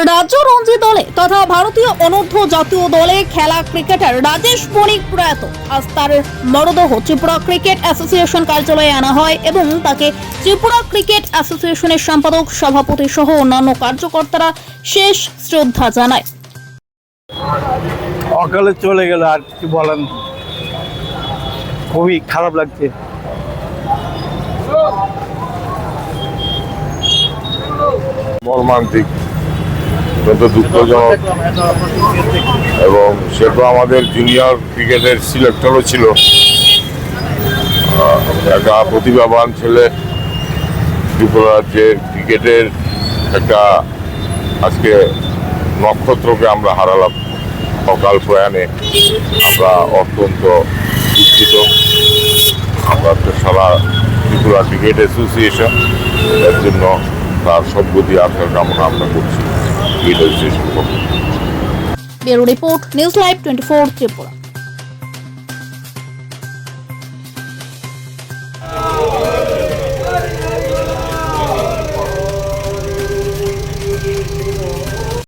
রাজ্য রঞ্জি দলে তথা ভারতীয় অনূর্ধ্ব জাতীয় দলে খেলা ক্রিকেটার রাজেশ বণিক প্রয়াত। আজ তার মরদেহ ত্রিপুরা ক্রিকেট অ্যাসোসিয়েশন কার্যালয়ে আনা হয় এবং তাকে ত্রিপুরা ক্রিকেট অ্যাসোসিয়েশনের সম্পাদক, সভাপতি সহ অন্যান্য কার্যকর্তারা শেষ শ্রদ্ধা জানায়। অকালে চলে গেল, আর কিছু বলার নেই। খুবই খারাপ লাগছে। মর্মান্তিক, অত্যন্ত দুঃখজনক, এবং সে তো আমাদের জুনিয়র ক্রিকেটের সিলেক্টরও ছিল। একটা প্রতিভাবান ছেলে, ত্রিপুরা রাজ্যের ক্রিকেটের একটা আজকে নক্ষত্রকে আমরা হারালাম অকাল প্রয়াণে। আমরা অত্যন্ত দুঃখিত। আমরা তো সারা ত্রিপুরা ক্রিকেট অ্যাসোসিয়েশন এর জন্য তার সদ্গতি আসার কামনা আমরা করছি cricket association. Bureau report, news live 24 Tripura.